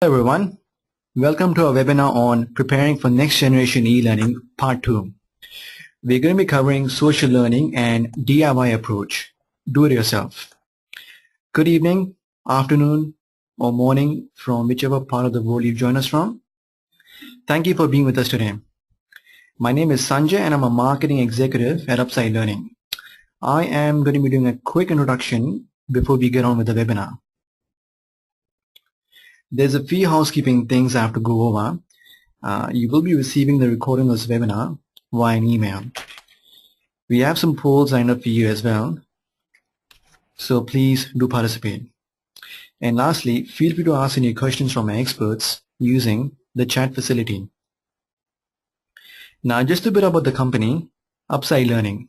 Hello everyone, welcome to our webinar on preparing for next generation e-learning part 2. We're going to be covering social learning and DIY approach, do it yourself. Good evening, afternoon or morning from whichever part of the world you've joined us from. Thank you for being with us today. My name is Sanjay and I'm a marketing executive at Upside Learning. I am going to be doing a quick introduction before we get on with the webinar. There's a few housekeeping things I have to go over. You will be receiving the recording of this webinar via an email. We have some polls lined up for you as well, so please do participate. And lastly, feel free to ask any questions from our experts using the chat facility. Now just a bit about the company, Upside Learning.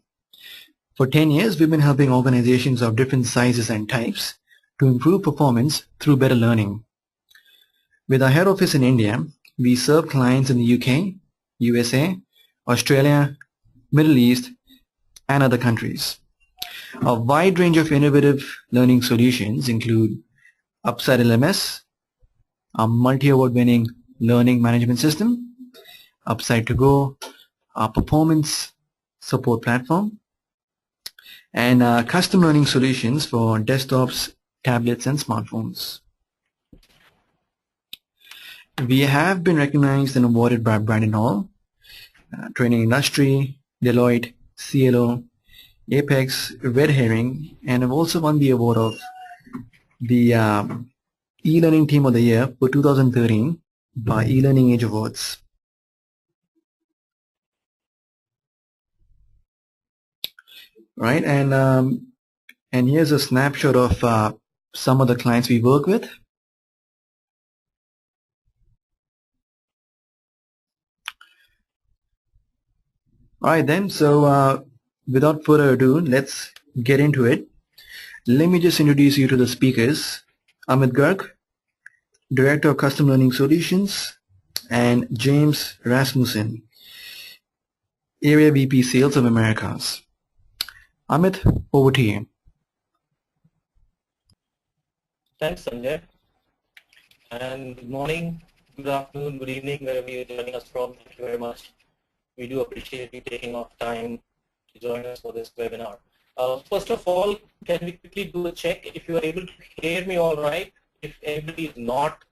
For 10 years, we've been helping organizations of different sizes and types to improve performance through better learning. With our head office in India, we serve clients in the UK, USA, Australia, Middle East, and other countries. A wide range of innovative learning solutions include Upside LMS, a multi-award winning learning management system, Upside to Go, our performance support platform, and custom learning solutions for desktops, tablets, and smartphones. We have been recognized and awarded by Brandon Hall, Training Industry, Deloitte, CLO, Apex, Red Herring, and have also won the award of the e-learning team of the year for 2013 by eLearning Age Awards. Right, and here's a snapshot of some of the clients we work with. All right then, so without further ado, let's get into it. Let me just introduce you to the speakers. Amit Garg, Director of Custom Learning Solutions, and James Rasmussen, Area VP Sales of Americas. Amit, over to you. Thanks, Sanjay. And good morning, good afternoon, good evening, wherever you're joining us from. Thank you very much. We do appreciate you taking off time to join us for this webinar. First of all, can we quickly do a check if you are able to hear me all right? If everybody is not,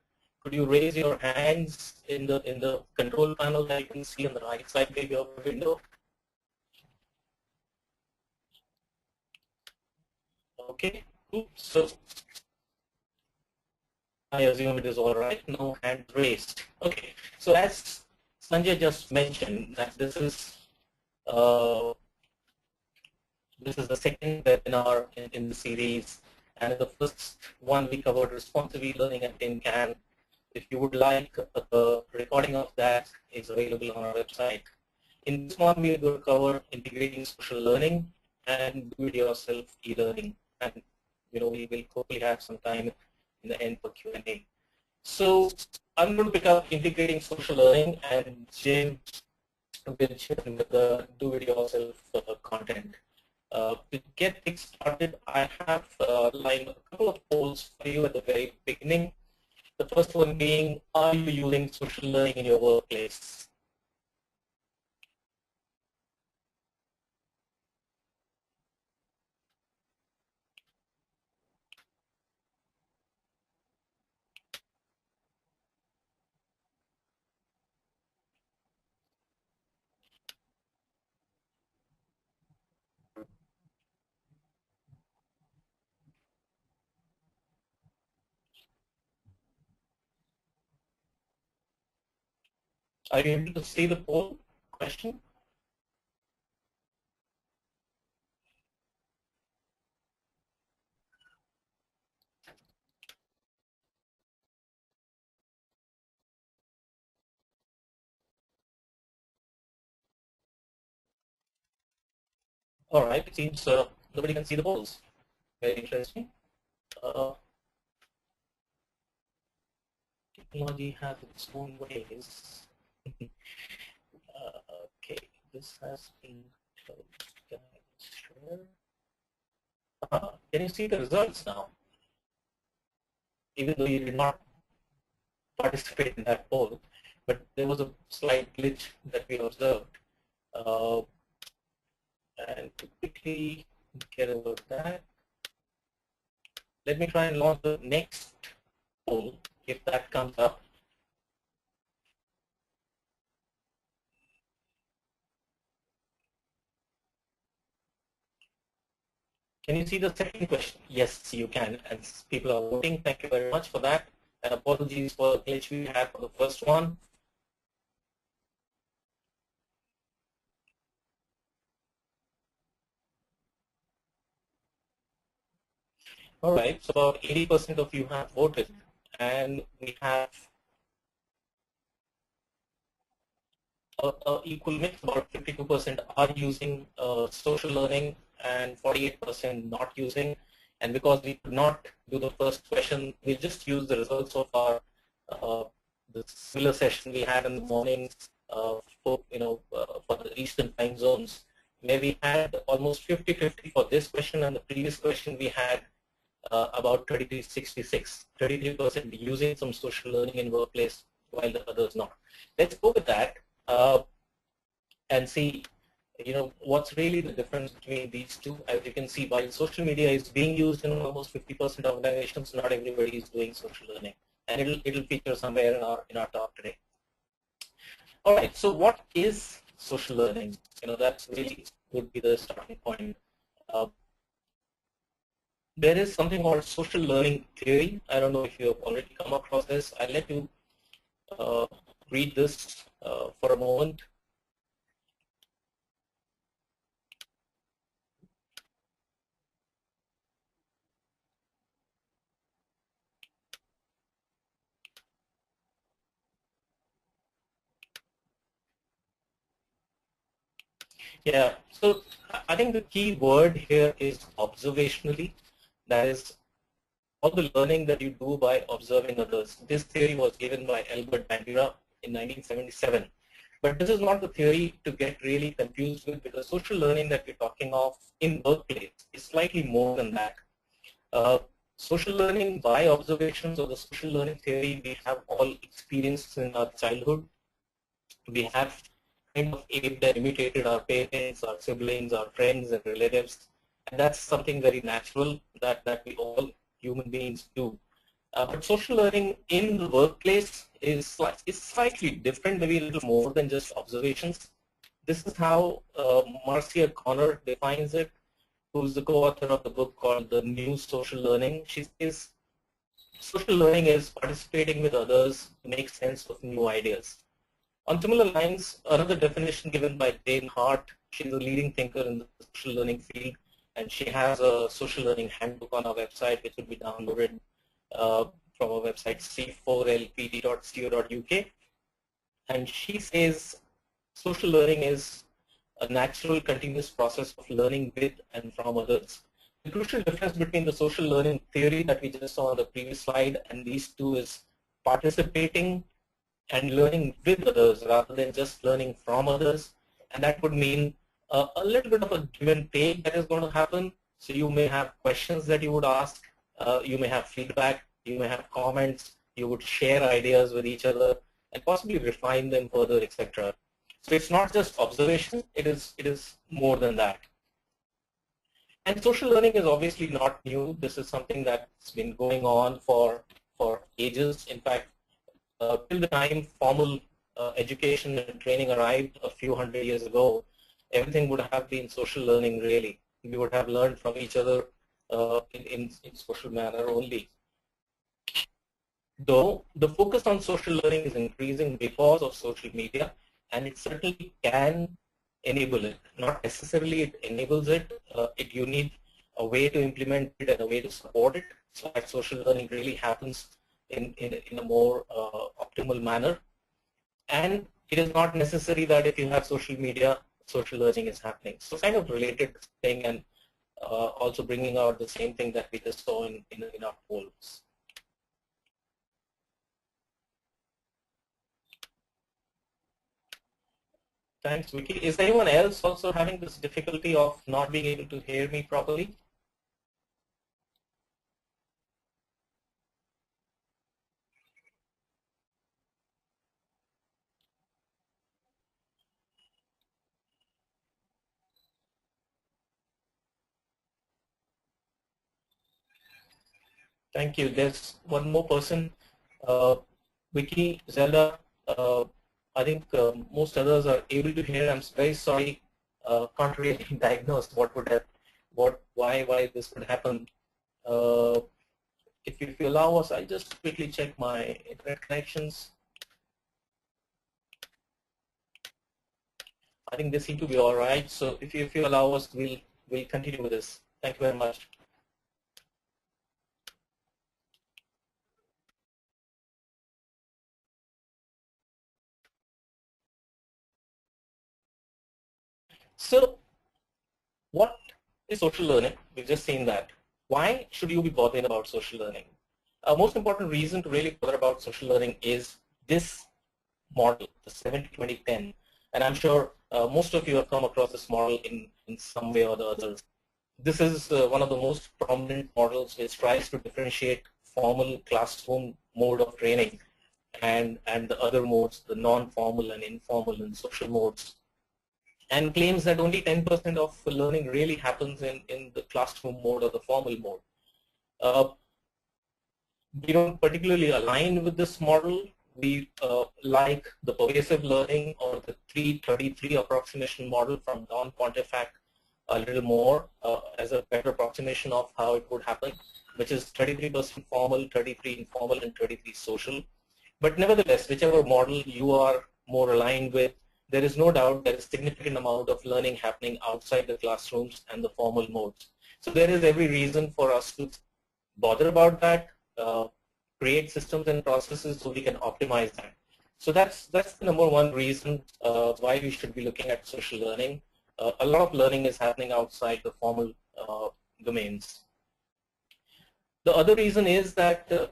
could you raise your hands in the control panel that you can see on the right side of your window? Okay, cool. So I assume it is all right. No hand raised. Okay, so as Sanjay just mentioned, that this is the second webinar in the series, and in the first one we covered responsive e-learning at Tin Can. If you would like, a recording of that is available on our website. In this one, we are going to cover integrating social learning and do-it-yourself e-learning, and we will hopefully have some time in the end for Q&A. So I'm going to pick up integrating social learning, and Jim will chip in with the do-it-yourself content. To get things started, I have lined up a couple of polls for you at the very beginning. The first one being, are you using social learning in your workplace? Are you able to see the poll question? All right, it seems nobody can see the polls. Very interesting. Technology has its own ways. Okay, this has been closed. Can I share? Can you see the results now? Even though you did not. participate in that poll, but there was a slight glitch that we observed. And to quickly get over that, let me try and launch the next poll if that comes up. Can you see the second question? Yes, you can. And people are voting. Thank you very much for that. And apologies for the glitch we had for the first one. All right, so about 80% of you have voted, and we have a equal mix. About 52% are using social learning and 48% not using. And because we could not do the first question, we'll just use the results of our the similar session we had in the mornings for the Eastern time zones, where we had almost 50-50 for this question, and the previous question we had about 33-66, 33% using some social learning in workplace, while the others not. Let's go with that and see, what's really the difference between these two. As you can see, while social media is being used in almost 50% of organizations, not everybody is doing social learning, and it'll feature somewhere in our talk today. All right, so what is social learning? That's really would be the starting point. There is something called social learning theory. I don't know if you have already come across this. I'll let you read this for a moment. Yeah, so I think the key word here is observationally. That is, all the learning that you do by observing others. This theory was given by Albert Bandura in 1977. But this is not the theory to get really confused with, because social learning that we're talking of in workplace is slightly more than that. Social learning by observations, or the social learning theory, we have all experienced in our childhood. We have kind of aped and imitated our parents, our siblings, our friends and relatives, and that's something very natural that we all human beings do. But social learning in the workplace is slightly different, maybe a little more than just observations. This is how Marcia Connor defines it, who's the co-author of the book called The New Social Learning. She says social learning is participating with others to make sense of new ideas. On similar lines, another definition given by Jane Hart, she's a leading thinker in the social learning field, and she has a social learning handbook on our website, which will be downloaded from our website, c4lpd.co.uk. And she says social learning is a natural, continuous process of learning with and from others. The crucial difference between the social learning theory that we just saw on the previous slide and these two is participating and learning with others rather than just learning from others. And that would mean a little bit of a give and take that is going to happen. So you may have questions that you would ask, you may have feedback, you may have comments, you would share ideas with each other and possibly refine them further, etc. So it's not just observation, it is more than that. And social learning is obviously not new. This is something that's been going on for ages. In fact, till the time formal education and training arrived a few hundred years ago, everything would have been social learning really. We would have learned from each other in social manner only. Though the focus on social learning is increasing because of social media, and it certainly can enable it. Not necessarily it enables it. You need a way to implement it and a way to support it, so that social learning really happens in a more optimal manner. And it is not necessary that if you have social media, social learning is happening. So kind of related thing, and also bringing out the same thing that we just saw in our polls. Thanks, Vicky. Is anyone else also having this difficulty of not being able to hear me properly? Thank you. There's one more person, Vicky, Zelda. I think most others are able to hear. I'm very sorry. Can't really diagnose what would have, why this would happen. If you allow us, I'll just quickly check my internet connections. I think they seem to be all right. So if you allow us, we'll continue with this. Thank you very much. So what is social learning? We've just seen that. Why should you be bothering about social learning? Most important reason to really bother about social learning is this model, the 70-20-10. And I'm sure most of you have come across this model in some way or the other. This is one of the most prominent models which tries to differentiate formal classroom mode of training and the other modes, the non-formal and informal and social modes, and claims that only 10% of learning really happens in the classroom mode or the formal mode. We don't particularly align with this model. We like the pervasive learning or the 3-33 approximation model from Don Pontifac a little more as a better approximation of how it would happen, which is 33% formal, 33 informal, and 33 social. But nevertheless, whichever model you are more aligned with, there is no doubt there is a significant amount of learning happening outside the classrooms and the formal modes. So there is every reason for us to bother about that, create systems and processes so we can optimize that. So that's the number one reason why we should be looking at social learning. A lot of learning is happening outside the formal domains. The other reason is that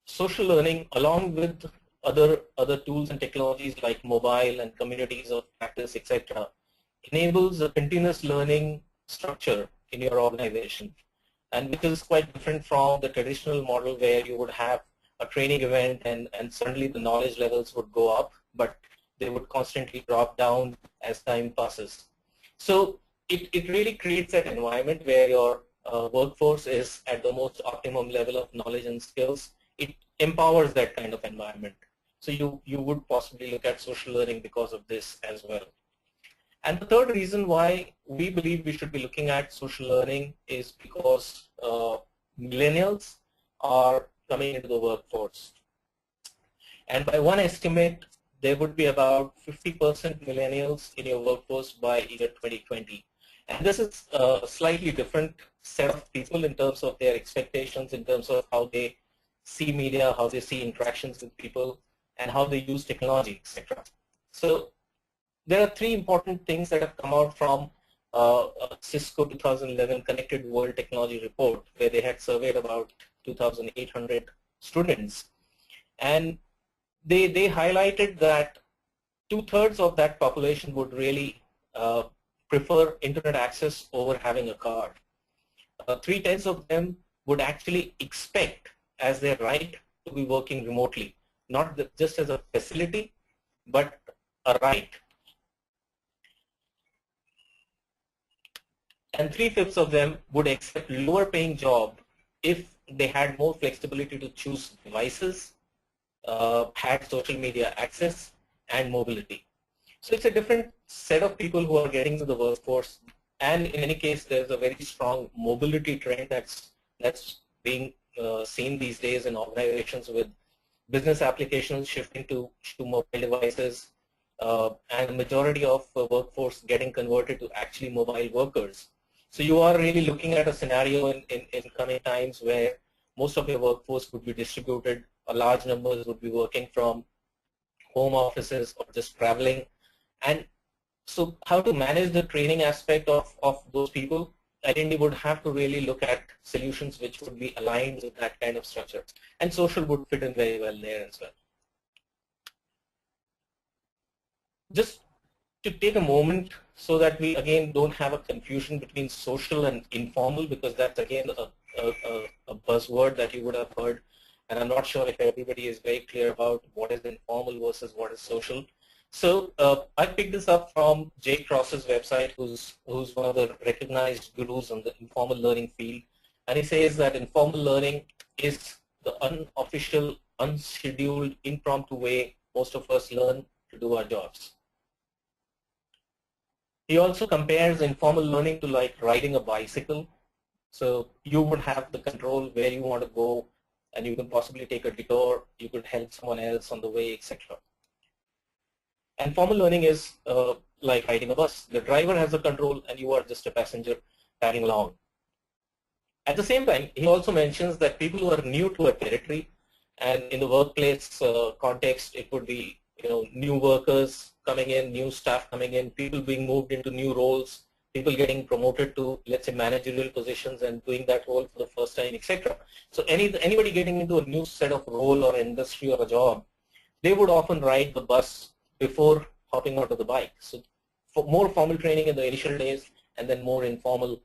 social learning, along with other tools and technologies like mobile and communities of practice, etc., enables a continuous learning structure in your organization, and which is quite different from the traditional model where you would have a training event and suddenly the knowledge levels would go up, but they would constantly drop down as time passes. So it really creates that environment where your workforce is at the most optimum level of knowledge and skills. It empowers that kind of environment. So you would possibly look at social learning because of this as well. And the third reason why we believe we should be looking at social learning is because millennials are coming into the workforce. And by one estimate, there would be about 50% millennials in your workforce by year 2020. And this is a slightly different set of people in terms of their expectations, in terms of how they see media, how they see interactions with people, and how they use technology, etc. So there are three important things that have come out from Cisco 2011 Connected World Technology Report, where they had surveyed about 2,800 students. And they highlighted that 2/3 of that population would really prefer internet access over having a card. 3/10 of them would actually expect as their right to be working remotely, not just as a facility, but a right. And 3/5 of them would accept lower paying job if they had more flexibility to choose devices, had social media access, and mobility. So it's a different set of people who are getting to the workforce, and in any case, there's a very strong mobility trend that's being seen these days in organizations, with business applications shifting to mobile devices, and the majority of workforce getting converted to actually mobile workers. So you are really looking at a scenario in coming times where most of your workforce would be distributed, a large numbers would be working from home offices or just traveling. And so how to manage the training aspect of those people, I&D would have to really look at solutions which would be aligned with that kind of structure. And social would fit in very well there as well. Just to take a moment so that we again don't have a confusion between social and informal, because that's again a buzzword that you would have heard, and I'm not sure if everybody is very clear about what is informal versus what is social. So I picked this up from Jay Cross's website, who's one of the recognized gurus on the informal learning field, and he says that informal learning is the unofficial, unscheduled, impromptu way most of us learn to do our jobs. He also compares informal learning to like riding a bicycle. So you would have the control where you want to go, and you can possibly take a detour, you could help someone else on the way, etc. And formal learning is like riding a bus. The driver has the control and you are just a passenger tagging along. At the same time, he also mentions that people who are new to a territory, and in the workplace context, it would be new workers coming in, new staff coming in, people being moved into new roles, people getting promoted to, let's say, managerial positions and doing that role for the first time, etc. So anybody getting into a new set of role or industry or a job, they would often ride the bus before hopping onto the bike. So for more formal training in the initial days and then more informal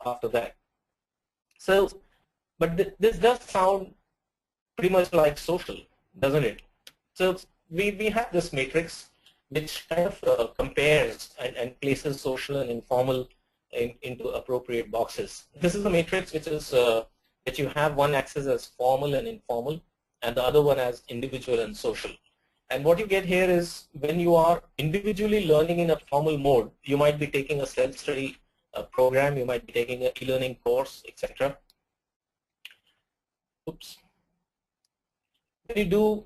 after that. So, but this does sound pretty much like social, doesn't it? So we have this matrix which kind of compares and places social and informal into appropriate boxes. This is a matrix which is that you have one axis as formal and informal, and the other one as individual and social. And what you get here is when you are individually learning in a formal mode, you might be taking a self-study program, you might be taking an e-learning course, etc. Oops. When you do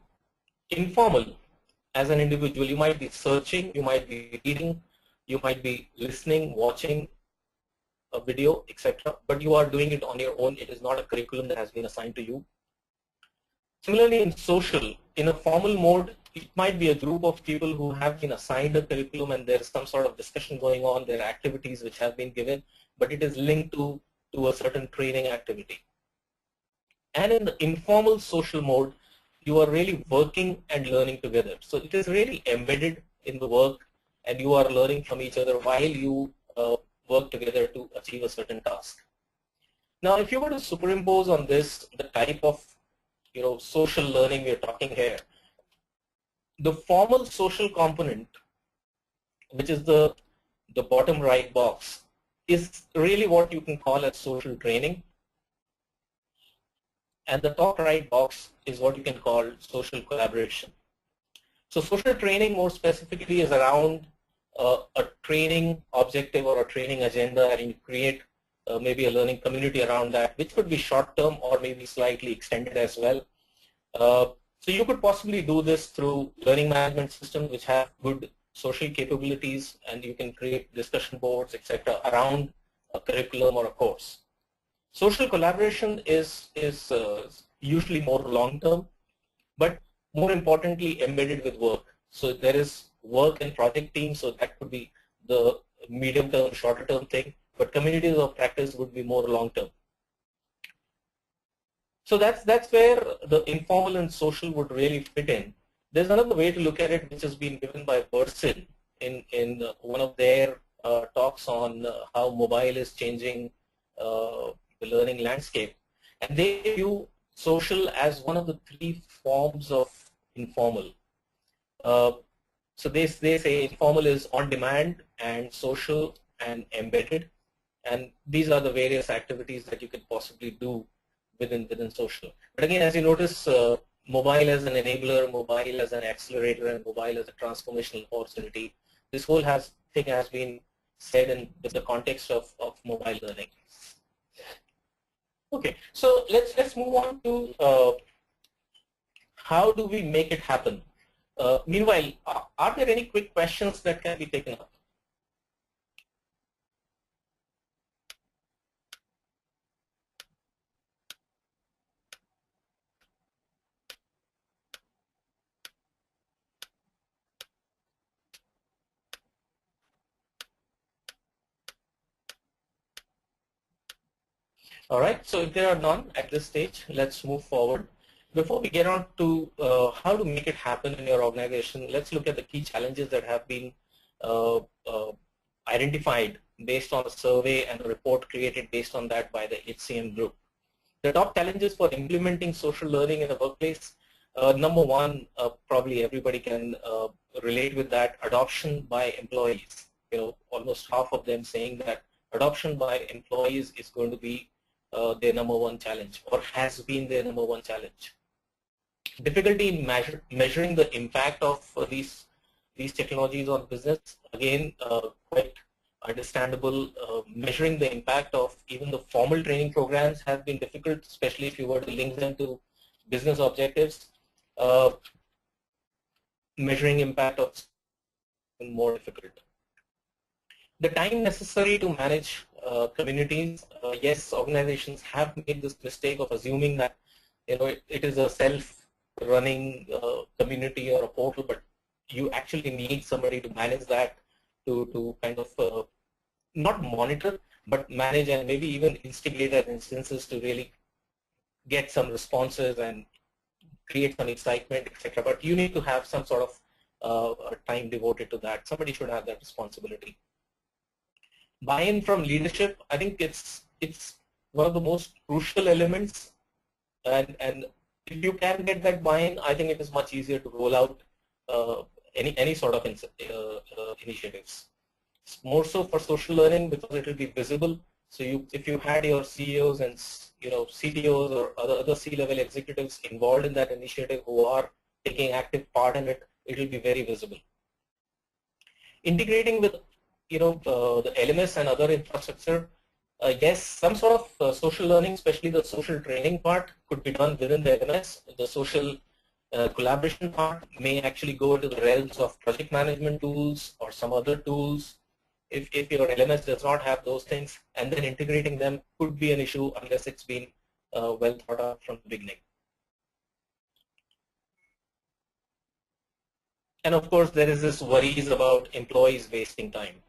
informal as an individual, you might be searching, you might be reading, you might be listening, watching a video, etc. But you are doing it on your own. It is not a curriculum that has been assigned to you. Similarly, in social, in a formal mode, it might be a group of people who have been assigned a curriculum and there is some sort of discussion going on, there are activities which have been given, but it is linked to a certain training activity. And in the informal social mode, you are really working and learning together. So it is really embedded in the work and you are learning from each other while you work together to achieve a certain task. Now, if you were to superimpose on this the type of social learning we're talking here, the formal social component, which is the bottom right box, is really what you can call as social training. And the top right box is what you can call social collaboration. So social training more specifically is around a training objective or a training agenda, and you create maybe a learning community around that, which could be short-term or maybe slightly extended as well. So you could possibly do this through learning management systems which have good social capabilities, and you can create discussion boards, etc., around a curriculum or a course. Social collaboration is usually more long-term, but more importantly embedded with work. So there is work and project teams, so that could be the medium-term, shorter-term thing, but communities of practice would be more long-term. So that's where the informal and social would really fit in. There's another way to look at it which has been given by Burson in one of their talks on how mobile is changing the learning landscape. And they view social as one of the three forms of informal. So they say informal is on demand and social and embedded. And these are the various activities that you can possibly do within social. But again, as you notice, mobile as an enabler, mobile as an accelerator, and mobile as a transformational opportunity. This whole thing has been said in the context of mobile learning. Okay, so let's move on to how do we make it happen. Meanwhile, are there any quick questions that can be taken up? All right, so if there are none at this stage, let's move forward. Before we get on to how to make it happen in your organization, let's look at the key challenges that have been identified based on a survey and a report created based on that by the HCM group. The top challenges for implementing social learning in the workplace, number one, probably everybody can relate with that, adoption by employees. Almost half of them saying that adoption by employees is going to be their number one challenge, or has been their number one challenge. Difficulty in measuring the impact of these technologies on business, again, quite understandable. Measuring the impact of even the formal training programs has been difficult, especially if you were to link them to business objectives. Measuring impact of more difficult. The time necessary to manage communities, yes, organizations have made this mistake of assuming that it is a self-running community or a portal, but you actually need somebody to manage that, to kind of not monitor, but manage and maybe even instigate at instances to really get some responses and create some excitement, etc. But you need to have some sort of time devoted to that. Somebody should have that responsibility. Buy-in from leadership, I think it's one of the most crucial elements, and if you can get that buy-in, I think it is much easier to roll out any sort of initiatives. It's more so for social learning because it will be visible. So if you had your CEOs and CTOs or other C-level executives involved in that initiative who are taking active part in it, it will be very visible. Integrating with the LMS and other infrastructure, yes, some sort of social learning, especially the social training part, could be done within the LMS. The social collaboration part may actually go into the realms of project management tools or some other tools. If your LMS does not have those things, and then integrating them could be an issue unless it's been well thought out from the beginning. And of course, there is this worries about employees wasting time.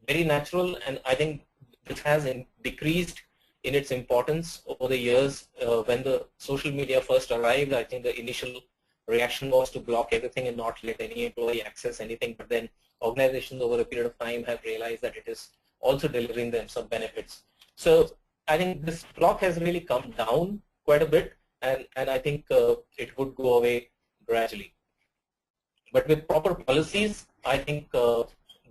Very natural, and I think this has decreased in its importance over the years. When the social media first arrived, I think the initial reaction was to block everything and not let any employee access anything, but then organizations over a period of time have realized that it is also delivering them some benefits. So I think this block has really come down quite a bit, and I think it would go away gradually. But with proper policies, I think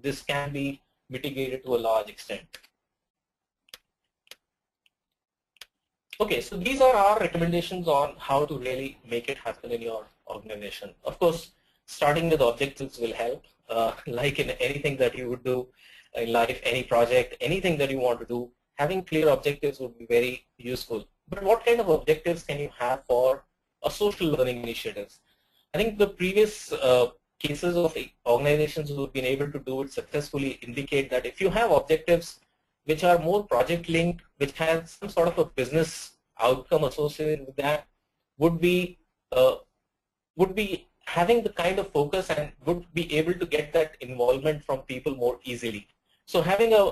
this can be mitigated to a large extent. Okay, so these are our recommendations on how to really make it happen in your organization. Of course, starting with objectives will help. Like in anything that you would do in life, any project, anything that you want to do, having clear objectives would be very useful. But what kind of objectives can you have for a social learning initiatives? I think the previous cases of organizations who have been able to do it successfully indicate that if you have objectives which are more project linked, which has some sort of a business outcome associated with that, would be having the kind of focus and would be able to get that involvement from people more easily. So having a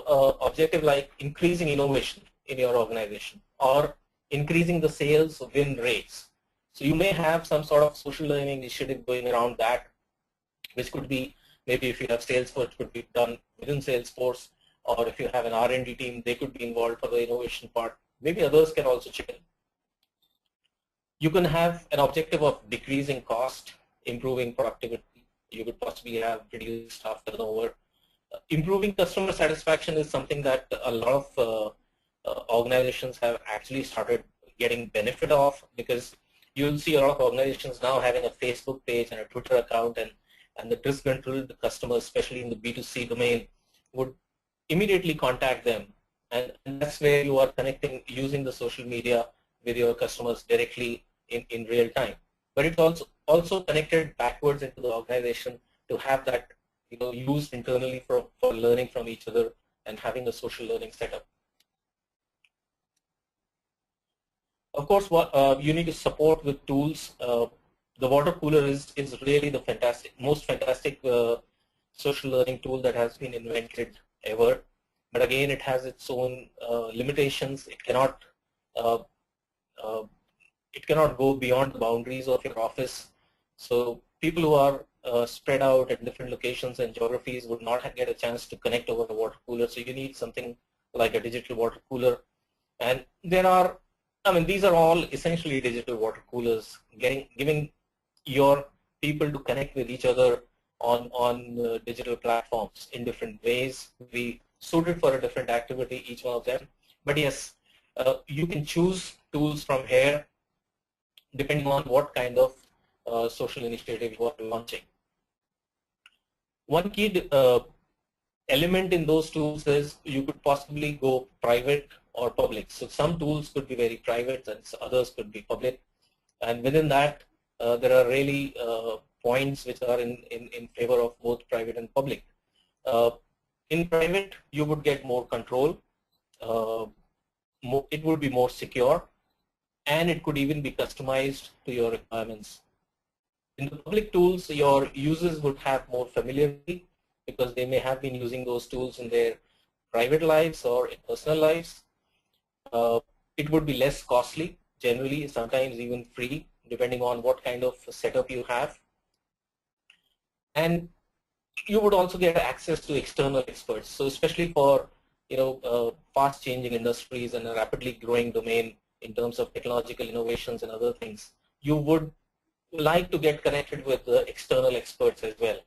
objective like increasing innovation in your organization or increasing the sales win rates. So you may have some sort of social learning initiative going around that, which could be maybe if you have Salesforce, it could be done within Salesforce, or if you have an R&D team, they could be involved for the innovation part. Maybe others can also chip in. You can have an objective of decreasing cost, improving productivity. You could possibly have reduced staff turnover. Improving customer satisfaction is something that a lot of organizations have actually started getting benefit of, because you'll see a lot of organizations now having a Facebook page and a Twitter account, and the disgruntled customers, especially in the B2C domain, would immediately contact them. And that's where you are connecting using the social media with your customers directly in real time. But it's also connected backwards into the organization to have that used internally for learning from each other and having a social learning setup. Of course, what you need to support with tools. The water cooler is really the most fantastic social learning tool that has been invented ever. But again, it has its own limitations. It cannot go beyond the boundaries of your office. So people who are spread out at different locations and geographies would not get a chance to connect over the water cooler. So you need something like a digital water cooler. And there are, these are all essentially digital water coolers, giving your people to connect with each other on digital platforms in different ways. We suited for a different activity, each one of them. But yes, You can choose tools from here depending on what kind of social initiative you are launching. One key element in those tools is you could possibly go private or public. So some tools could be very private and others could be public. And within that, there are really points which are in favor of both private and public. In private, you would get more control. It would be more secure, and it could even be customized to your requirements. In the public tools, your users would have more familiarity because they may have been using those tools in their private lives or in personal lives. It would be less costly, generally, sometimes even free, depending on what kind of setup you have. And you would also get access to external experts. So especially for fast-changing industries and a rapidly growing domain in terms of technological innovations and other things, you would like to get connected with the external experts as well,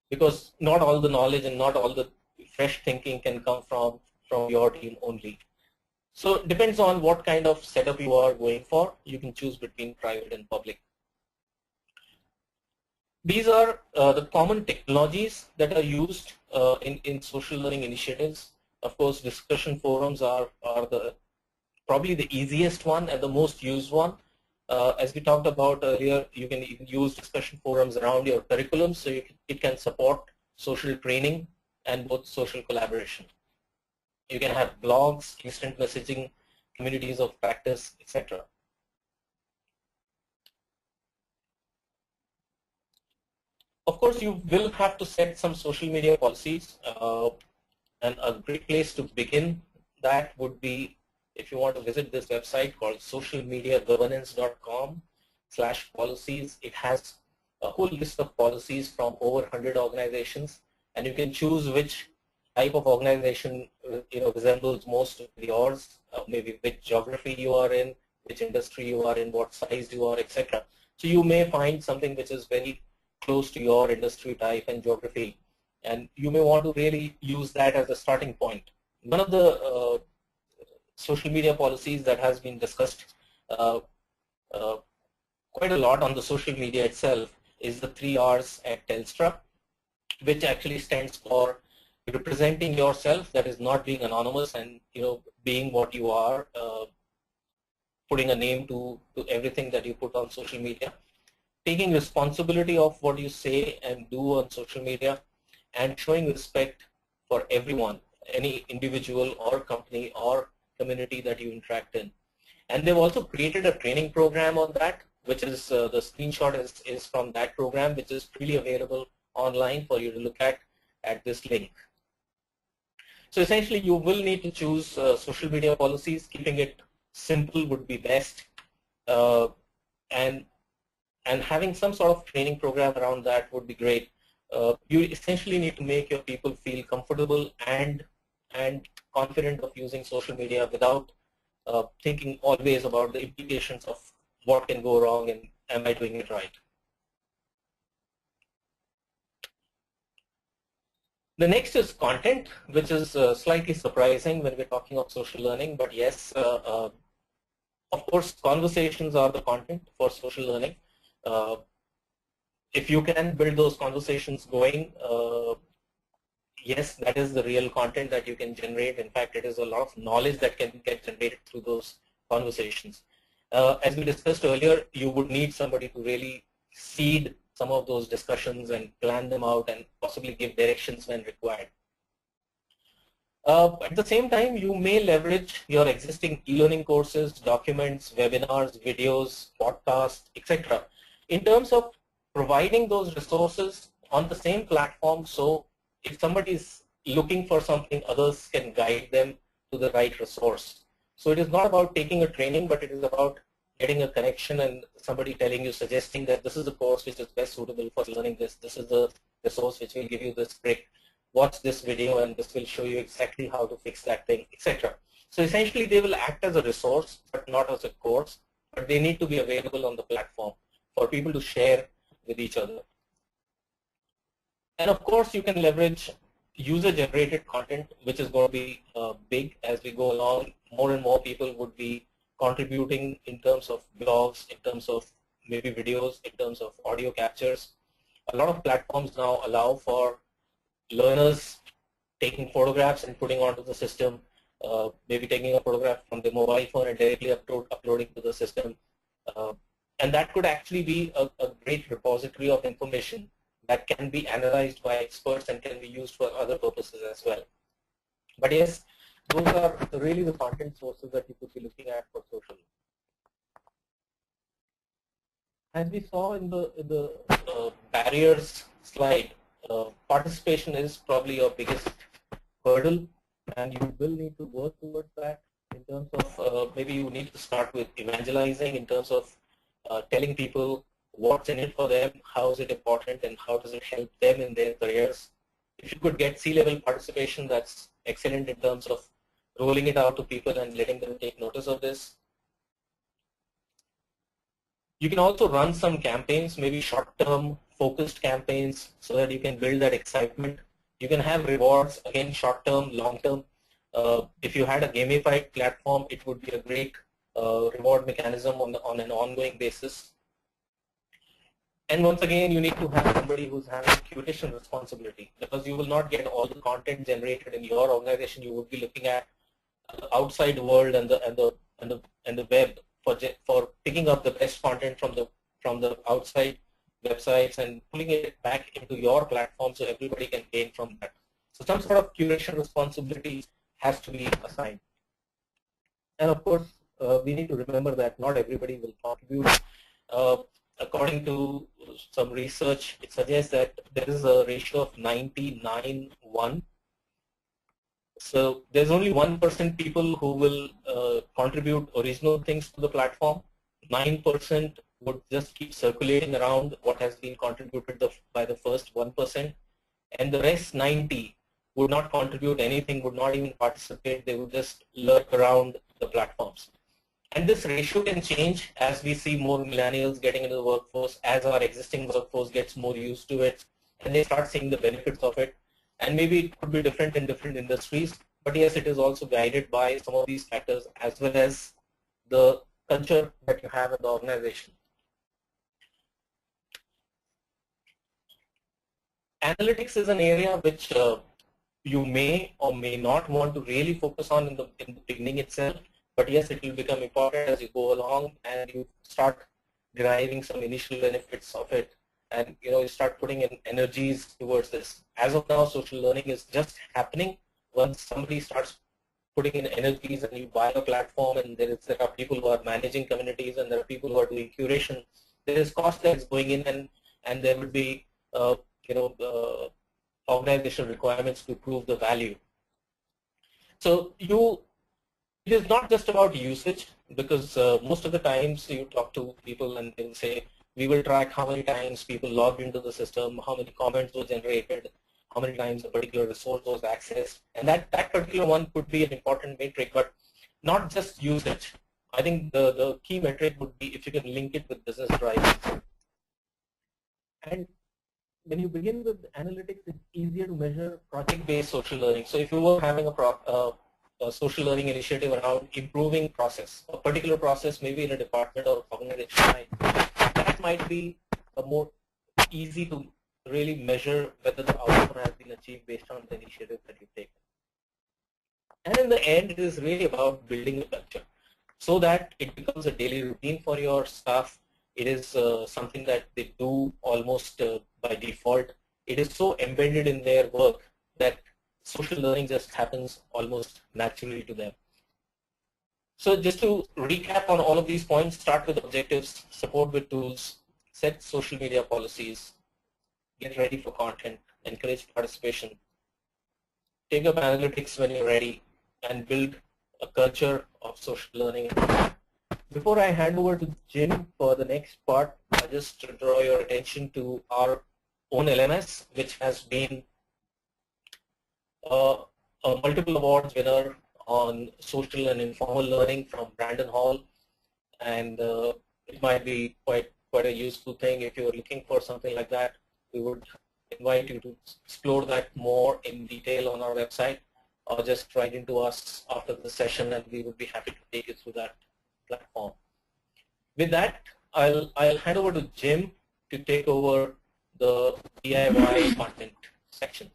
because not all the knowledge and not all the fresh thinking can come from your team only. So it depends on what kind of setup you are going for. You can choose between private and public. These are the common technologies that are used in social learning initiatives. Of course, discussion forums are probably the easiest one and the most used one. As we talked about earlier, you can even use discussion forums around your curriculum, so it can support social training and both social collaboration. You can have blogs, instant messaging, communities of practice, etc. Of course, you will have to set some social media policies, and a great place to begin that would be if you want to visit this website called socialmediagovernance.com/policies. It has a whole list of policies from over 100 organizations, and you can choose which type of organization resembles most of yours, maybe which geography you are in, which industry you are in, what size you are, etc. So you may find something which is very close to your industry type and geography, and you may want to really use that as a starting point. One of the social media policies that has been discussed quite a lot on the social media itself is the 3 R's at Telstra, which actually stands for representing yourself, that is not being anonymous and being what you are, putting a name to everything that you put on social media, taking responsibility of what you say and do on social media, and showing respect for everyone, any individual or company or community that you interact in. And they've also created a training program on that, which is the screenshot is from that program, which is freely available online for you to look at this link. So essentially, you will need to choose social media policies. Keeping it simple would be best, and having some sort of training program around that would be great. You essentially need to make your people feel comfortable and confident of using social media without thinking always about the implications of what can go wrong and am I doing it right. The next is content, which is slightly surprising when we're talking of social learning, but yes, of course, conversations are the content for social learning. If you can build those conversations going, yes, that is the real content that you can generate. In fact, it is a lot of knowledge that can get generated through those conversations. As we discussed earlier, you would need somebody to really seed some of those discussions and plan them out and possibly give directions when required. At the same time, you may leverage your existing e-learning courses, documents, webinars, videos, podcasts, etc. in terms of providing those resources on the same platform, so if somebody is looking for something, others can guide them to the right resource. So it is not about taking a training, but it is about getting a connection and somebody telling you, suggesting that this is the course which is best suitable for learning this. This is the resource which will give you this trick. Watch this video and this will show you exactly how to fix that thing, etc. So essentially they will act as a resource, but not as a course, but they need to be available on the platform for people to share with each other. And of course, you can leverage user-generated content, which is going to be big as we go along. more and more people would be contributing in terms of blogs, in terms of maybe videos, in terms of audio captures. A lot of platforms now allow for learners taking photographs and putting onto the system, maybe taking a photograph from the mobile phone and directly uploading to the system. And that could actually be a great repository of information that can be analyzed by experts and can be used for other purposes as well. But yes, those are really the content sources that you could be looking at for social. As we saw in the barriers slide, participation is probably your biggest hurdle, and you will need to work towards that in terms of maybe you need to start with evangelizing in terms of telling people what's in it for them, how is it important, and how does it help them in their careers. If you could get C-level participation, that's excellent in terms of rolling it out to people and letting them take notice of this. You can also run some campaigns, maybe short-term focused campaigns, so that you can build that excitement. You can have rewards, again, short-term, long-term. If you had a gamified platform, it would be a great reward mechanism on an ongoing basis. And once again, you need to have somebody who's having curation responsibility, because you will not get all the content generated in your organization. You would be looking at the outside world and the web for picking up the best content from the outside websites and pulling it back into your platform so everybody can gain from that. So some sort of curation responsibility has to be assigned. And of course, we need to remember that not everybody will contribute. According to some research, it suggests that there is a ratio of 99:1. So there's only 1% people who will contribute original things to the platform. 9% would just keep circulating around what has been contributed by the first 1%. And the rest 90 would not contribute anything, would not even participate. They would just lurk around the platforms. And this ratio can change as we see more millennials getting into the workforce, as our existing workforce gets more used to it, and they start seeing the benefits of it. And maybe it could be different in different industries, but yes, it is also guided by some of these factors as well as the culture that you have in the organization. Analytics is an area which you may or may not want to really focus on in the beginning itself, but yes, it will become important as you go along and you start deriving some initial benefits of it, and you start putting in energies towards this. As of now, social learning is just happening. Once somebody starts putting in energies and you buy a platform and there are people who are managing communities and there are people who are doing curation, there is cost that's going in, and there will be organizational requirements to prove the value. So it is not just about usage, because most of the times you talk to people and they'll say, we will track how many times people logged into the system, how many comments were generated, how many times a particular resource was accessed, and that particular one could be an important metric, but not just usage. I think the key metric would be if you can link it with business drivers. And when you begin with analytics, it's easier to measure project-based social learning. So if you were having a social learning initiative around improving process, a particular process, maybe in a department or organization, that might be a more easy to really measure whether the outcome has been achieved based on the initiative that you've taken. And in the end, it is really about building a culture so that it becomes a daily routine for your staff. It is something that they do almost by default. It is so embedded in their work that social learning just happens almost naturally to them. So just to recap on all of these points, start with objectives, support with tools, set social media policies, get ready for content, encourage participation, take up analytics when you're ready, and build a culture of social learning. Before I hand over to Jim for the next part, I just draw your attention to our own LMS, which has been a multiple awards winner on social and informal learning from Brandon Hall, and it might be quite a useful thing if you're looking for something like that. We would invite you to explore that more in detail on our website. or just write into us after the session, and we would be happy to take you through that platform. With that, I'll hand over to Jim to take over the DIY content section.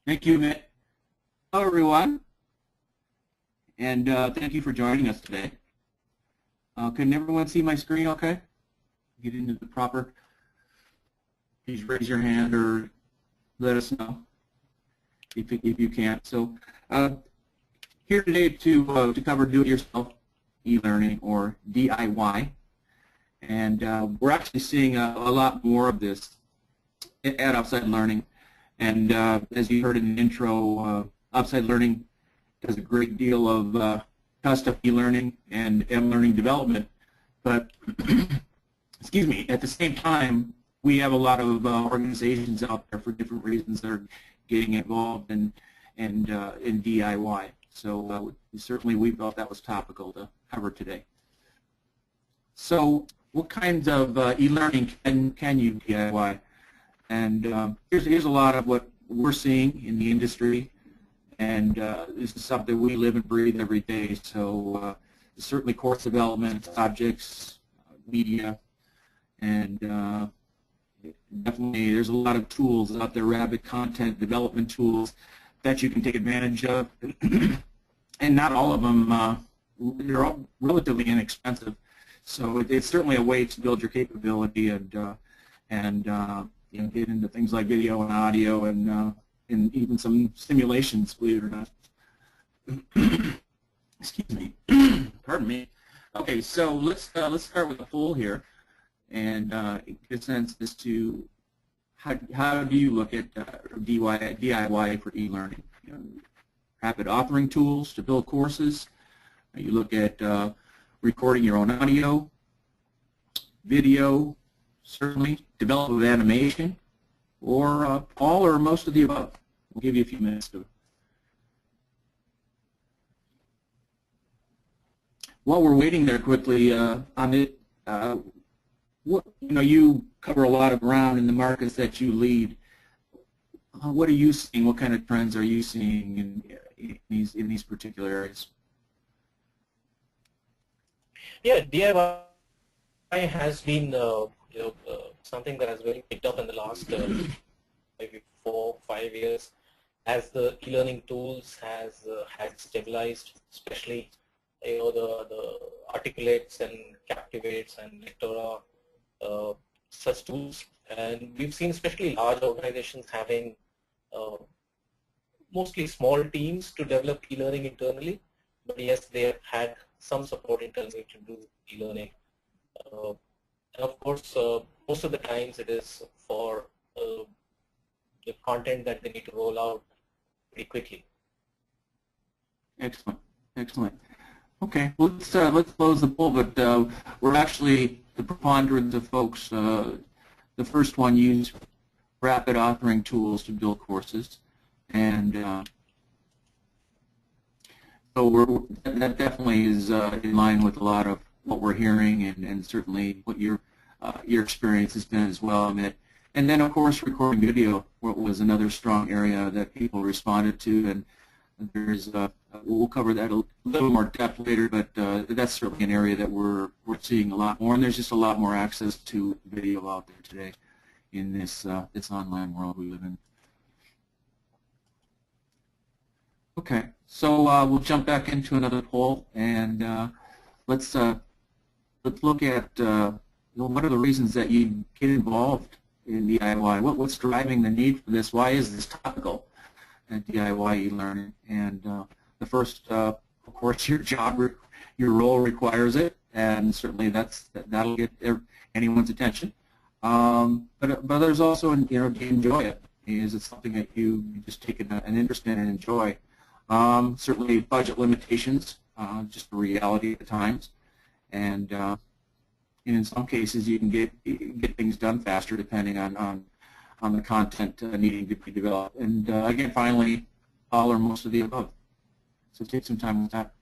Thank you, Mitt. Hello, everyone, and thank you for joining us today. Can everyone see my screen okay? Get into the proper. Please raise your hand or let us know if you can't. So here today to cover do-it-yourself e-learning, or DIY, and we're actually seeing a lot more of this at Upside Learning. And as you heard in the intro, Upside Learning does a great deal of custom e-learning and learning development. But excuse me, at the same time, we have a lot of organizations out there for different reasons that are getting involved in DIY. So certainly we felt that was topical to cover today. So what kinds of e-learning can you DIY? And here's a lot of what we're seeing in the industry, and this is something we live and breathe every day. So certainly course development, objects, media, and definitely there's a lot of tools out there, rapid content development tools that you can take advantage of. And not all of them, they're all relatively inexpensive. So it's certainly a way to build your capability and you know, get into things like video and audio and even some simulations, believe it or not. Excuse me. Pardon me. Okay, so let's start with a poll here, and get a sense as to how do you look at DIY for e-learning? You know, rapid authoring tools to build courses. You look at recording your own audio, video, certainly, develop with animation, or all or most of the above. We'll give you a few minutes to. While we're waiting there quickly on it, you cover a lot of ground in the markets that you lead. What are you seeing? What kind of trends are you seeing in these particular areas? Yeah, DIY has been something that has really picked up in the last maybe 4 or 5 years as the e-learning tools has stabilized, especially the Articulates and Captivates and Lectora, such tools. And we've seen especially large organizations having mostly small teams to develop e-learning internally, but yes, they have had some support internally to do e-learning. And of course, most of the times it is for the content that they need to roll out pretty quickly. Excellent, excellent. Okay, let's close the poll. But we're actually, the preponderance of folks, the first one used rapid authoring tools to build courses, and so that definitely is in line with a lot of what we're hearing, and certainly what your experience has been as well, Amit. And then, of course, recording video was another strong area that people responded to, and there's we'll cover that a little more depth later, but that's certainly an area that we're seeing a lot more, and there's just a lot more access to video out there today in this online world we live in. Okay, so we'll jump back into another poll, and let's look at what are the reasons that you get involved in DIY? What's driving the need for this? Why is this topical at DIY e-learning? And the first, of course, your job, your role requires it, and certainly that'll get anyone's attention. But there's also, do you enjoy it? Is it something that you just take an interest in and enjoy? Certainly budget limitations, just a reality at the times, and in some cases you can get things done faster depending on the content needing to be developed. And again, finally, all or most of the above. So take some time with that.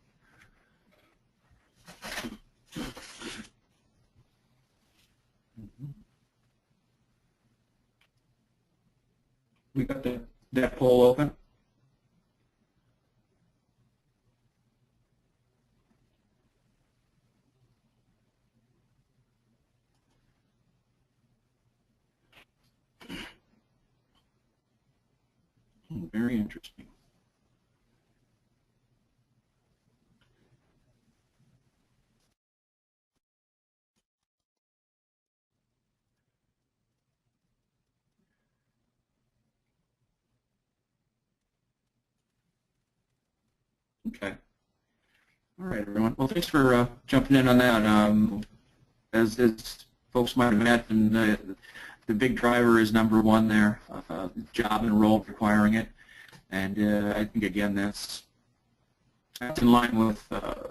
We got that poll open. Very interesting. Okay. All right, everyone. Well, thanks for jumping in on that. As folks might imagine, the big driver is number one there, job and role requiring it. And I think, again, that's in line with,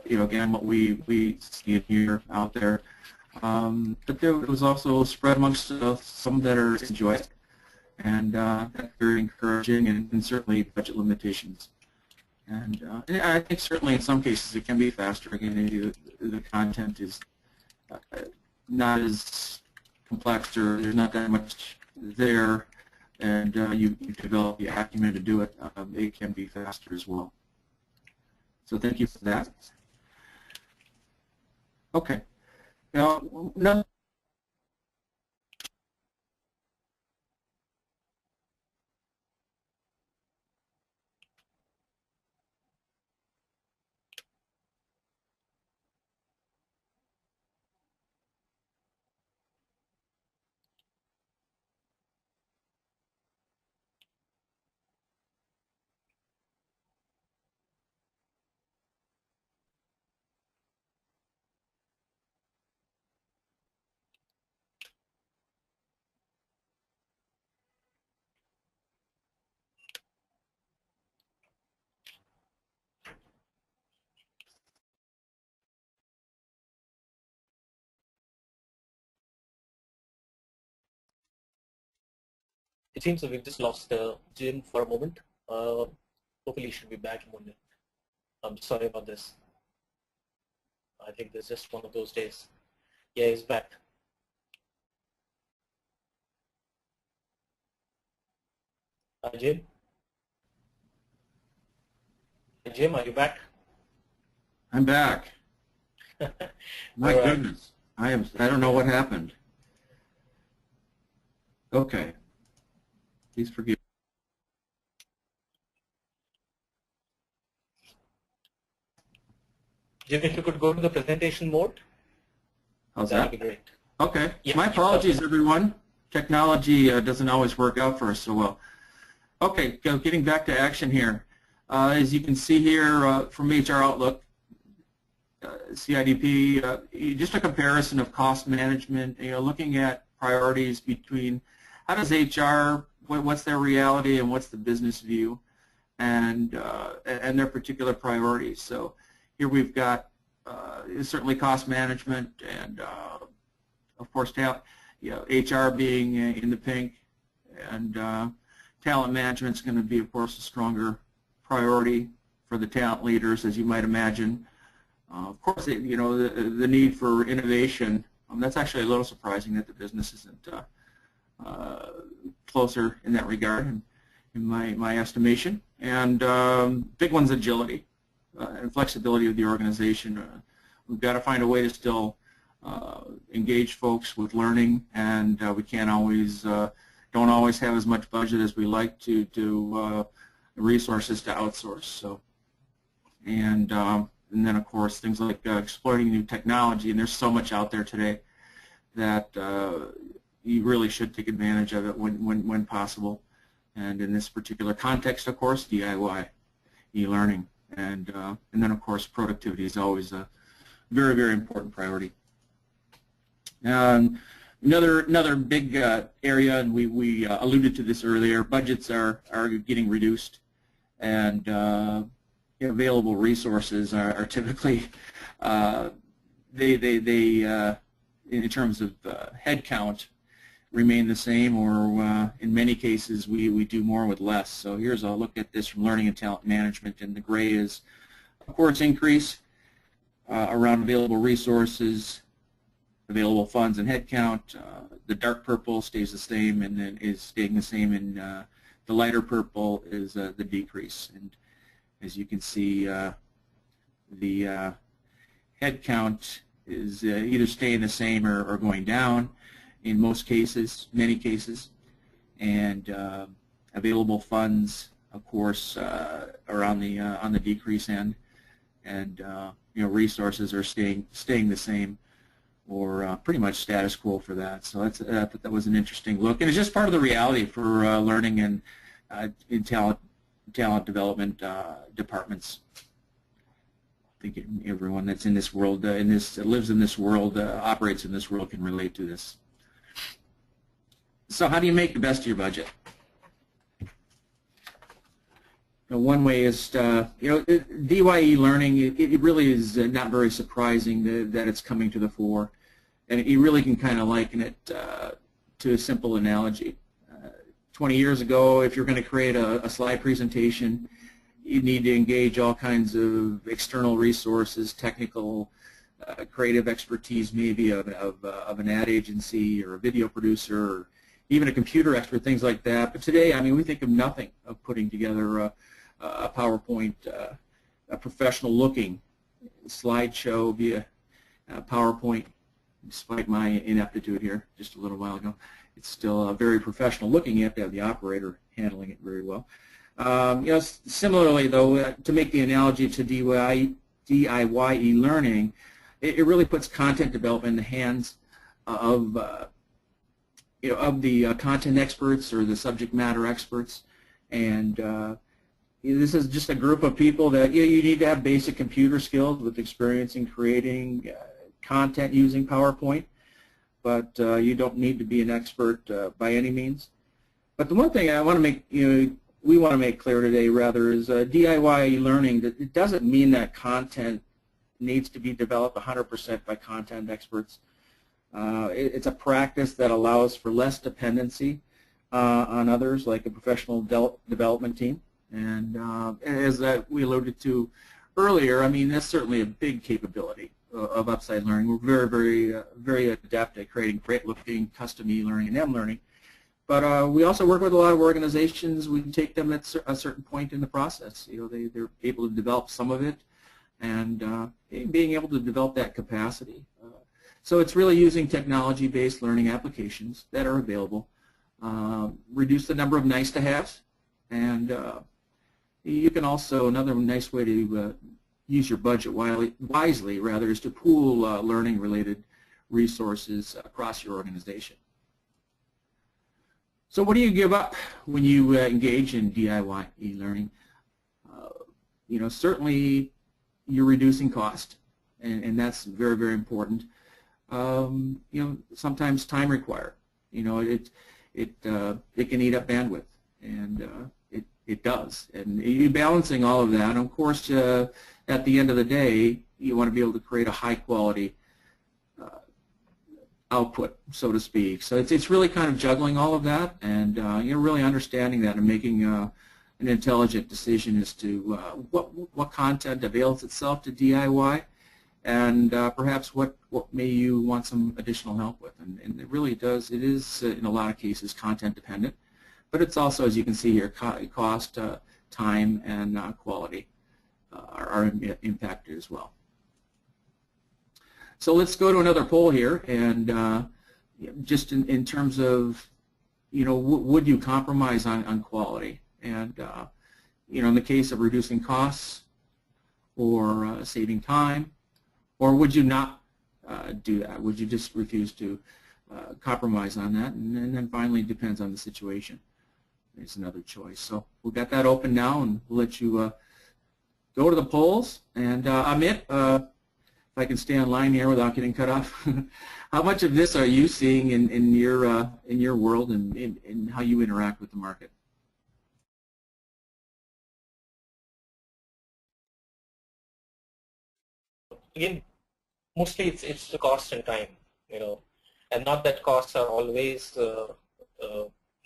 again, what we see and hear out there. But there was also spread amongst some that are enjoy it. And that's very encouraging, and certainly budget limitations. And I think certainly in some cases it can be faster. Again, the content is not as complex, or there's not that much there, and you develop the acumen to do it. It can be faster as well. So thank you for that. Okay. Now, It seems that we've just lost Jim for a moment. Hopefully he should be back in 1 minute. I'm sorry about this. I think there's just one of those days. Yeah, he's back. Hi, Jim. Hi, Jim, are you back? I'm back. My All right. goodness. I don't know what happened. Okay. Please forgive. Jim, if you could go to the presentation mode, How's that that? would be great. Okay. Yeah. My apologies, everyone. Technology doesn't always work out for us so well. Okay, getting back to action here. As you can see here from HR Outlook, CIDP, just a comparison of cost management, looking at priorities between how does HR, what's their reality and what's the business view, and their particular priorities. So here we've got certainly cost management, and of course HR being in the pink, and talent management is going to be, of course, a stronger priority for the talent leaders, as you might imagine. Of course, the need for innovation. That's actually a little surprising that the business isn't closer in that regard, in my estimation. And big one's agility and flexibility of the organization. We've got to find a way to still engage folks with learning, and we can't always, don't always have as much budget as we like to resources to outsource. So, and then of course things like exploring new technology, and there's so much out there today that you really should take advantage of it when possible. And in this particular context, of course, DIY, e-learning, and then of course productivity is always a very, very important priority. Another big area, and we alluded to this earlier, budgets are getting reduced, and available resources are typically in terms of head count, remain the same, or in many cases we do more with less. So here's a look at this from Learning and Talent Management, and the gray is, of course, increase, around available resources, available funds and headcount. The dark purple stays the same and then is staying the same, and the lighter purple is the decrease. And as you can see, the headcount is either staying the same or going down in most cases, many cases. And available funds, of course, are on the decrease end, and resources are staying the same, or pretty much status quo for that. So that's that was an interesting look, and it's just part of the reality for learning and in talent development departments. I think everyone that's in this world, lives in this world, operates in this world, can relate to this. So how do you make the best of your budget? One way is, DIY learning. It really is not very surprising that it's coming to the fore, and you really can kind of liken it to a simple analogy. 20 years ago, if you're going to create a slide presentation, you need to engage all kinds of external resources, technical, creative expertise, maybe of an ad agency or a video producer, or even a computer expert, things like that. But today, I mean, we think of nothing of putting together a PowerPoint, a professional-looking slideshow via PowerPoint. Despite my ineptitude here just a little while ago, it's still very professional-looking. You have to have the operator handling it very well. Similarly, though, to make the analogy to DIY e-learning, it really puts content development in the hands of the content experts or the subject matter experts, and this is just a group of people that you need to have basic computer skills with experience in creating content using PowerPoint, but you don't need to be an expert by any means. But the one thing I want to make we want to make clear today, rather, is DIY learning. That it doesn't mean that content needs to be developed 100% by content experts. It's a practice that allows for less dependency on others, like a professional development team. And as we alluded to earlier, I mean, that's certainly a big capability of Upside Learning. We're very adept at creating great-looking custom e-learning and m-learning. But we also work with a lot of organizations. We take them at a certain point in the process. They're able to develop some of it, and being able to develop that capacity. So it's really using technology-based learning applications that are available, reduce the number of nice-to-haves, and you can also, another nice way to use your budget wisely, rather, is to pool learning-related resources across your organization. So what do you give up when you engage in DIY e-learning? Certainly you're reducing cost, and that's very, very important. Sometimes time required. It can eat up bandwidth, and it does. And you're balancing all of that. And of course, at the end of the day, you want to be able to create a high quality output, so to speak. So it's really kind of juggling all of that, and really understanding that and making an intelligent decision as to what content avails itself to DIY, and perhaps what may you want some additional help with. And it really does. It is in a lot of cases content dependent, but it's also, as you can see here, cost, time, and quality are impacted as well. So let's go to another poll here, and just in terms of, would you compromise on quality? And in the case of reducing costs or saving time, or would you not do that? Would you just refuse to compromise on that? And then finally, it depends on the situation. There's another choice. So we've got that open now, and we'll let you go to the polls. And Amit, if I can stay online here without getting cut off, how much of this are you seeing in your world and in how you interact with the market? Again, mostly it's the cost and time, and not that costs are always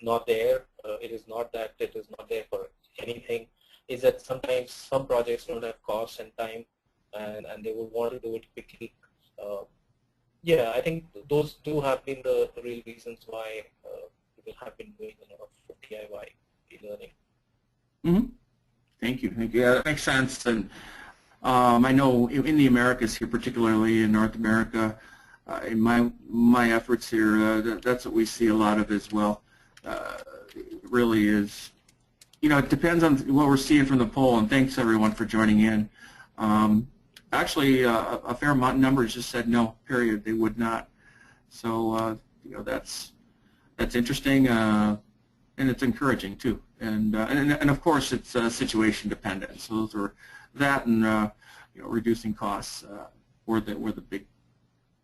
not there. It is not that it is not there for anything. Is that sometimes some projects don't have cost and time, and they would want to do it quickly. Yeah, I think those two have been the real reasons why people have been doing a lot of DIY e-learning. Mm-hmm. Thank you. Thank you. Yeah, that makes sense. And I know in the Americas here, particularly in North America, in my efforts here, that's what we see a lot of as well. It really is, it depends on what we're seeing from the poll. And thanks everyone for joining in. Actually, a fair amount of numbers just said no. Period. They would not. So that's interesting, and it's encouraging too. And of course, it's situation dependent. So those are that and reducing costs were the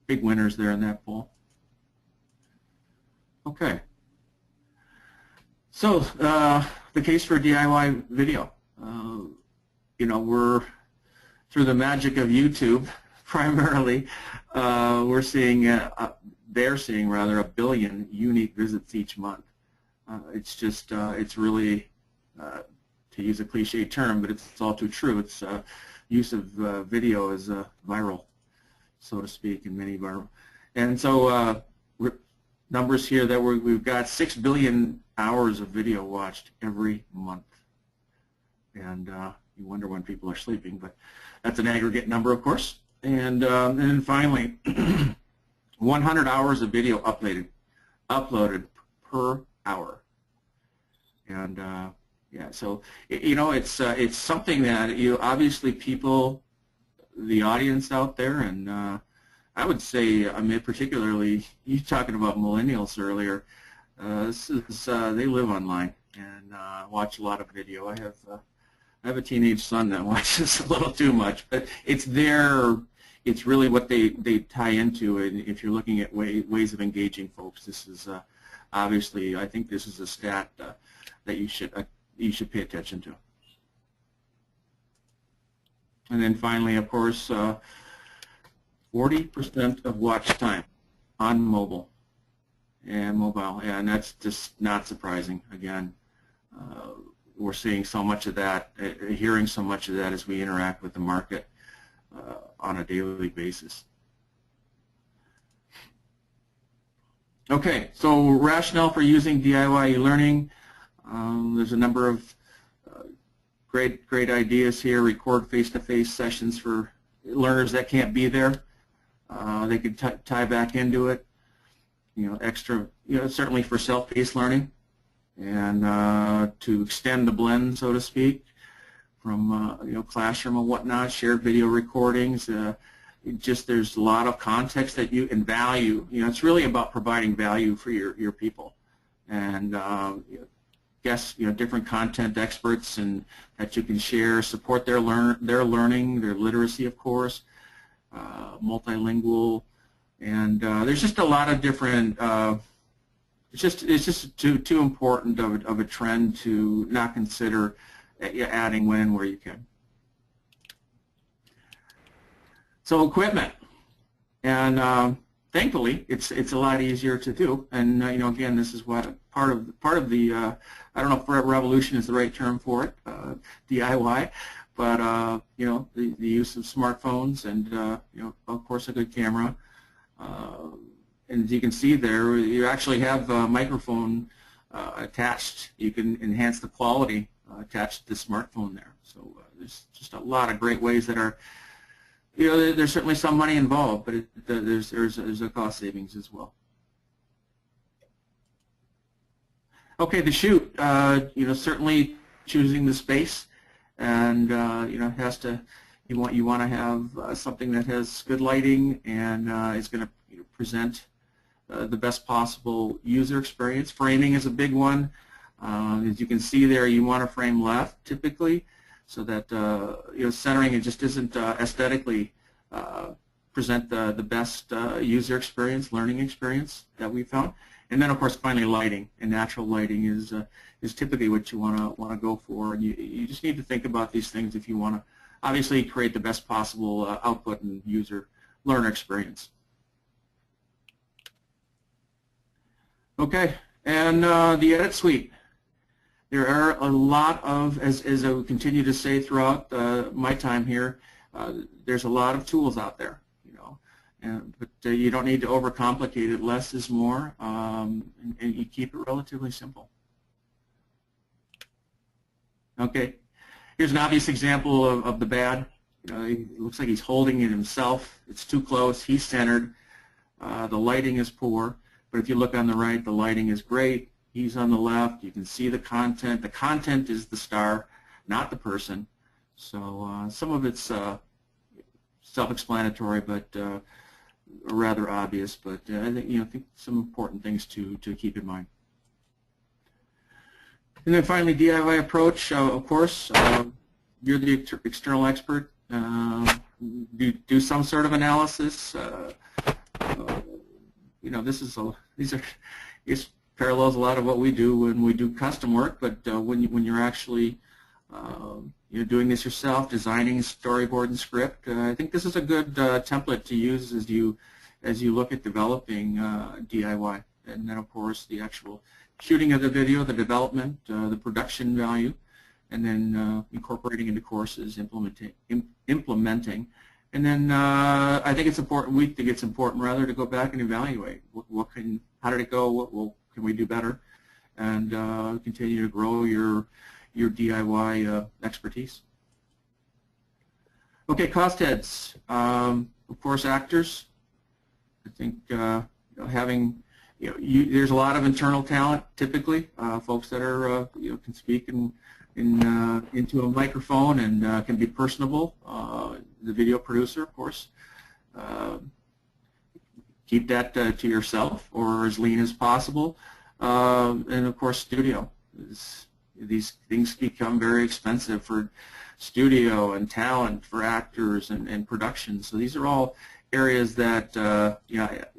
big winners there in that poll. Okay. So the case for DIY video. We're through the magic of YouTube primarily. We're seeing they're seeing rather 1 billion unique visits each month. It's just it's really to use a cliche term, but it's all too true. It's use of video is viral, so to speak, in many viral. And so numbers here that we've got 6 billion hours of video watched every month. And you wonder when people are sleeping, but that's an aggregate number, of course. And then finally, 100 hours of video uploaded per hour. And yeah, so it's something that obviously people, the audience out there, and I would say, particularly you talking about millennials earlier. They live online and watch a lot of video. I have a teenage son that watches a little too much, but it's really what they tie into. And if you're looking at ways of engaging folks, this is obviously, I think this is a stat that you should pay attention to. And then finally, of course, 40% of watch time on mobile, and that's just not surprising. Again, we're seeing so much of that, hearing so much of that as we interact with the market on a daily basis. Okay, so rationale for using DIY e-learning. There's a number of great ideas here. Record face-to-face sessions for learners that can't be there. They could tie back into it. Extra, certainly for self-paced learning, and to extend the blend, so to speak, from classroom and whatnot, shared video recordings. There's a lot of context that and value. It's really about providing value for your people, and different content experts and that you can share, support their learning, their literacy, of course, multilingual, and there's just a lot of different. It's just too important of a trend to not consider adding when and where you can. So equipment, and thankfully it's a lot easier to do. And again, this is what part of the I don't know if revolution is the right term for it, DIY, but the use of smartphones and of course a good camera. And as you can see there, you actually have a microphone attached. You can enhance the quality attached to the smartphone there. So there's just a lot of great ways that are, there's certainly some money involved, but there's a cost savings as well. Okay, the shoot. Certainly choosing the space, and has to. You want to have something that has good lighting and is going to present the best possible user experience. Framing is a big one. As you can see there, you want to frame left typically, so that centering it just isn't aesthetically present the best user experience, learning experience that we found. And then of course finally lighting, and natural lighting is typically what you want to go for. And you just need to think about these things if you want to obviously create the best possible output and learner experience. Okay, and the edit suite. There are a lot of, as I will continue to say throughout my time here, there's a lot of tools out there, but you don't need to overcomplicate it. Less is more, and you keep it relatively simple. Okay, here's an obvious example of the bad. It looks like he's holding it himself. It's too close. He's centered. The lighting is poor. But if you look on the right, the lighting is great. He's on the left. You can see the content. The content is the star, not the person. So some of it's self-explanatory, but rather obvious. But I think some important things to keep in mind. And then finally, DIY approach. Of course, you're the external expert. Do some sort of analysis. This parallels a lot of what we do when we do custom work. But when you're actually doing this yourself, designing storyboard and script, I think this is a good template to use as you look at developing DIY. And then, of course, the actual shooting of the video, the development, the production value, and then incorporating into courses, implementing. And then I think it's important, we think it's important rather to go back and evaluate how did it go, what can we do better, and continue to grow your DIY expertise. Okay, cost heads. Of course, actors. I think having there's a lot of internal talent typically, folks that are can speak into a microphone and can be personable. The video producer, of course, keep that to yourself or as lean as possible. And of course, studio. These things become very expensive for studio and talent for actors and production. So these are all areas that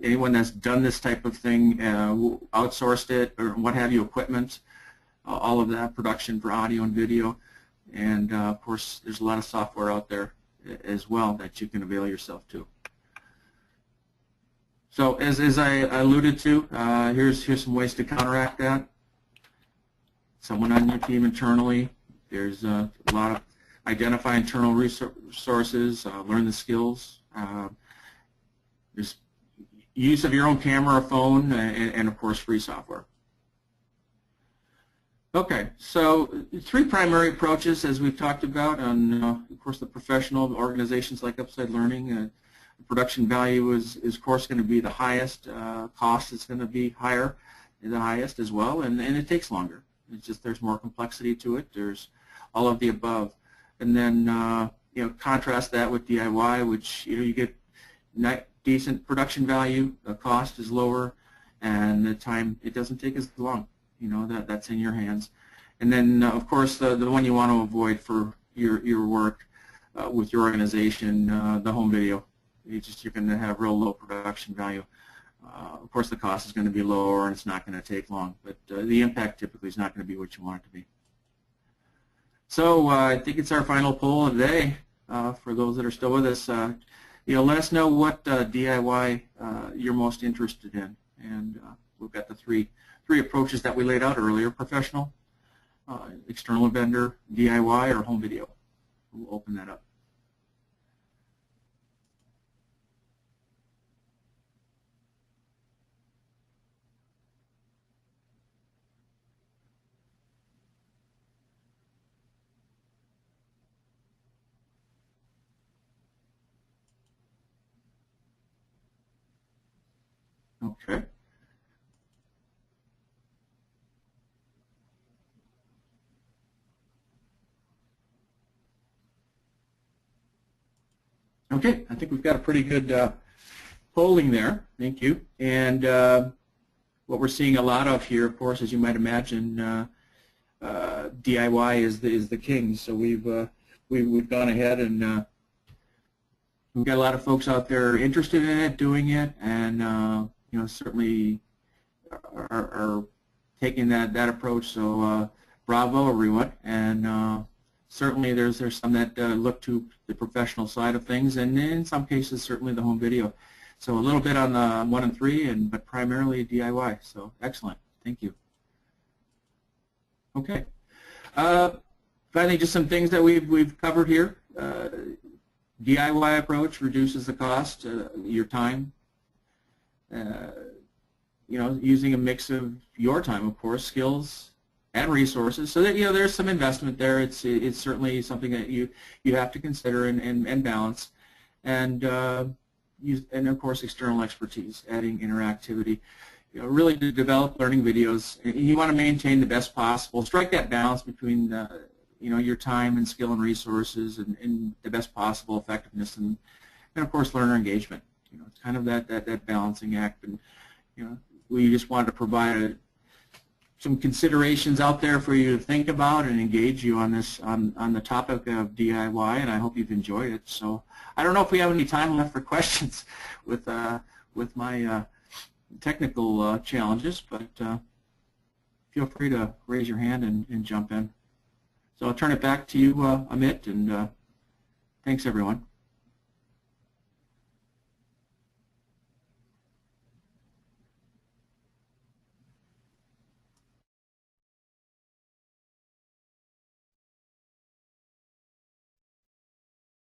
anyone that's done this type of thing, outsourced it or what have you, equipment, all of that, production for audio and video, and of course there's a lot of software out there as well that you can avail yourself to. So as I alluded to, here's some ways to counteract that. Someone on your team internally. There's a lot of identify internal resources, learn the skills. There's use of your own camera or phone, and of course free software. Okay, so 3 primary approaches as we've talked about on, of course, the professional organizations like Upside Learning. Production value is of course going to be the highest. Cost is going to be higher, the highest as well, and it takes longer. It's just there's more complexity to it. There's all of the above, and then contrast that with DIY, which you get decent production value. The cost is lower, and the time it doesn't take as long. That's in your hands. And then of course the one you want to avoid for your work with your organization, the home video. You're going to have real low production value. Of course the cost is going to be lower and it's not going to take long, but the impact typically is not going to be what you want it to be. So I think it's our final poll of the day for those that are still with us. Let us know what DIY you're most interested in, and we've got the three approaches that we laid out earlier: professional, external vendor, DIY, or home video. We'll open that up. Okay. Okay, I think we've got a pretty good polling there. Thank you. And what we're seeing a lot of here, of course, as you might imagine, DIY is the king. So we've gone ahead and we've got a lot of folks out there interested in it, doing it, and certainly are taking that approach. So bravo, everyone. And certainly there's some that look to the professional side of things, and in some cases certainly the home video. So a little bit on the 1 and 3, but primarily DIY. So excellent. Thank you. Okay. Finally, just some things that we've covered here. DIY approach reduces the cost, your time. Using a mix of your time, of course, skills and resources. So that there's some investment there. It's certainly something that you have to consider and balance, and of course external expertise, adding interactivity. Really to develop learning videos, you want to maintain the best possible. Strike that balance between your time and skill and resources, and the best possible effectiveness, and of course learner engagement. It's kind of that balancing act, and we just wanted to provide some considerations out there for you to think about and engage you on this on the topic of DIY, and I hope you've enjoyed it. So I don't know if we have any time left for questions with my technical challenges, but feel free to raise your hand and jump in. So I'll turn it back to you, Amit, and thanks everyone.